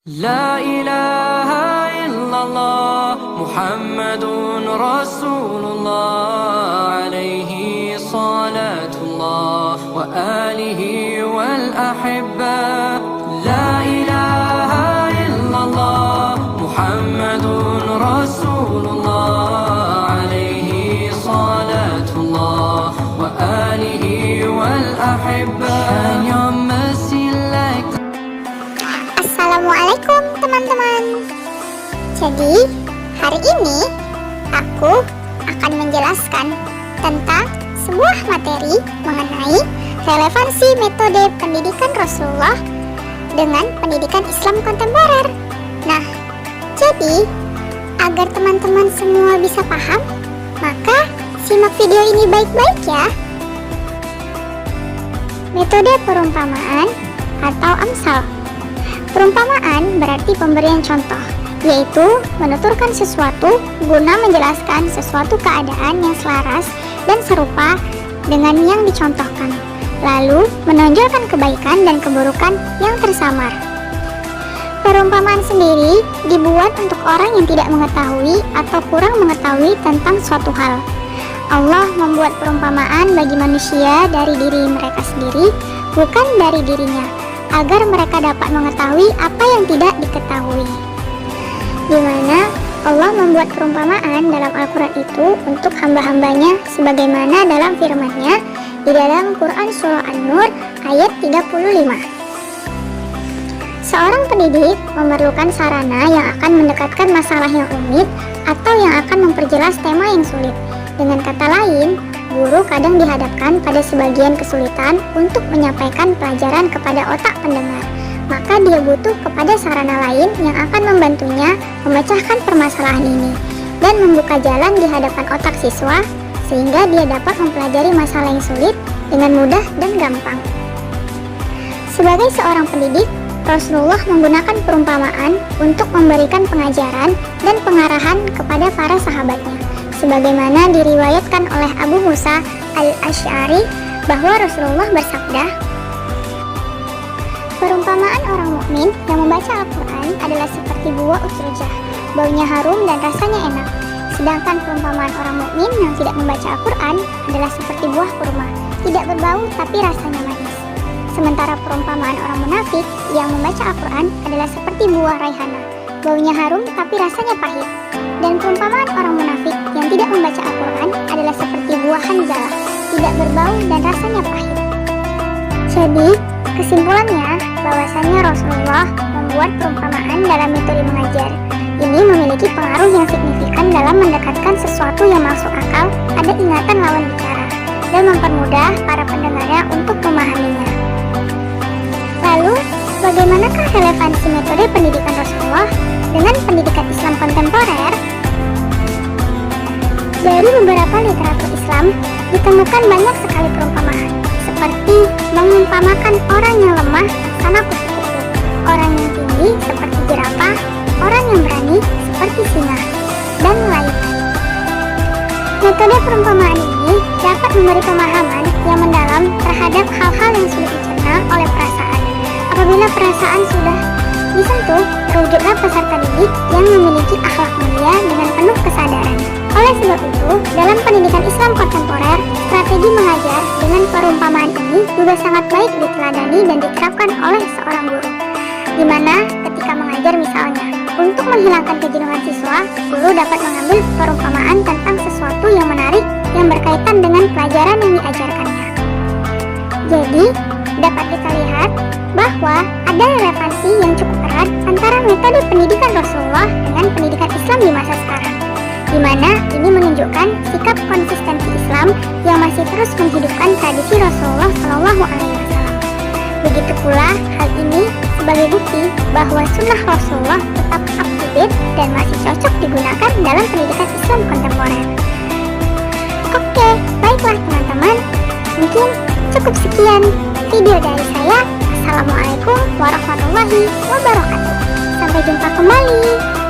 لا إله إلا الله محمد رسول الله عليه صلاة الله وآله والأحبة لا إله إلا الله محمد رسول الله عليه صلاة الله وآله والأحبة. Assalamualaikum teman-teman. Jadi hari ini aku akan menjelaskan tentang sebuah materi mengenai relevansi metode pendidikan Rasulullah dengan pendidikan Islam kontemporer. Nah, jadi agar teman-teman semua bisa paham, maka simak video ini baik-baik ya. Metode perumpamaan atau amsal. Perumpamaan berarti pemberian contoh, yaitu menuturkan sesuatu guna menjelaskan sesuatu keadaan yang selaras dan serupa dengan yang dicontohkan, lalu menonjolkan kebaikan dan keburukan yang tersamar. Perumpamaan sendiri dibuat untuk orang yang tidak mengetahui atau kurang mengetahui tentang suatu hal. Allah membuat perumpamaan bagi manusia dari diri mereka sendiri, bukan dari dirinya, agar mereka dapat mengetahui apa yang tidak diketahui. Di mana Allah membuat perumpamaan dalam Al-Quran itu untuk hamba-hambanya sebagaimana dalam firman-Nya di dalam Quran Surah An-Nur ayat 35. Seorang pendidik memerlukan sarana yang akan mendekatkan masalah yang rumit atau yang akan memperjelas tema yang sulit. Dengan kata lain, guru kadang dihadapkan pada sebagian kesulitan untuk menyampaikan pelajaran kepada otak pendengar. Maka dia butuh kepada sarana lain yang akan membantunya memecahkan permasalahan ini dan membuka jalan di hadapan otak siswa sehingga dia dapat mempelajari masalah yang sulit dengan mudah dan gampang. Sebagai seorang pendidik, Rasulullah menggunakan perumpamaan untuk memberikan pengajaran dan pengarahan kepada para sahabatnya. Sebagaimana diriwayatkan oleh Abu Musa al-Asy'ari bahwa Rasulullah bersabda, perumpamaan orang mukmin yang membaca Al-Quran adalah seperti buah utrujah, baunya harum dan rasanya enak. Sedangkan perumpamaan orang mukmin yang tidak membaca Al-Quran adalah seperti buah kurma, tidak berbau tapi rasanya manis. Sementara perumpamaan orang munafik yang membaca Al-Quran adalah seperti buah raihana, baunya harum tapi rasanya pahit. Dan perumpamaan orang munafik yang tidak membaca Al-Quran adalah seperti buah hanzalah, tidak berbau dan rasanya pahit. Jadi, kesimpulannya bahwasannya Rasulullah membuat perumpamaan dalam metode mengajar. Ini memiliki pengaruh yang signifikan dalam mendekatkan sesuatu yang masuk akal pada ingatan lawan bicara dan mempermudah para pendengarnya untuk memahaminya. Lalu, bagaimanakah relevansi metode pendidikan Rasulullah dengan pendidikan Islam kontemporer? Dari beberapa literatur Islam ditemukan banyak sekali perumpamaan, seperti mengumpamakan orang yang lemah sama kupu-kupu, orang yang tinggi seperti jerapah, orang yang berani seperti singa, dan lainnya. Metode perumpamaan ini dapat memberi pemahaman yang mendalam terhadap hal-hal yang sulit dicerna oleh perasaan. Apabila perasaan sudah disentuh, terwujudlah peserta didik yang memiliki akhlak mulia dengan penuh kesadaran. Oleh sebab itu, dalam pendidikan Islam kontemporer, strategi mengajar dengan perumpamaan ini juga sangat baik diteladani dan diterapkan oleh seorang guru. Di mana ketika mengajar misalnya, untuk menghilangkan kejenuhan siswa, guru dapat mengambil perumpamaan tentang sesuatu yang menarik yang berkaitan dengan pelajaran yang diajarkannya. Jadi, dapat kita lihat bahwa ada relevansi yang cukup erat antara metode pendidikan Rasulullah dengan pendidikan Islam di masa sekarang, di mana ini menunjukkan sikap konsistensi Islam yang masih terus menghidupkan tradisi Rasulullah SAW. Begitu pula hal ini sebagai bukti bahwa sunnah Rasulullah tetap up to date dan masih cocok digunakan dalam pendidikan Islam kontemporer. Oke, baiklah teman-teman, mungkin cukup sekian video dari saya. Assalamualaikum warahmatullahi wabarakatuh. Sampai jumpa kembali.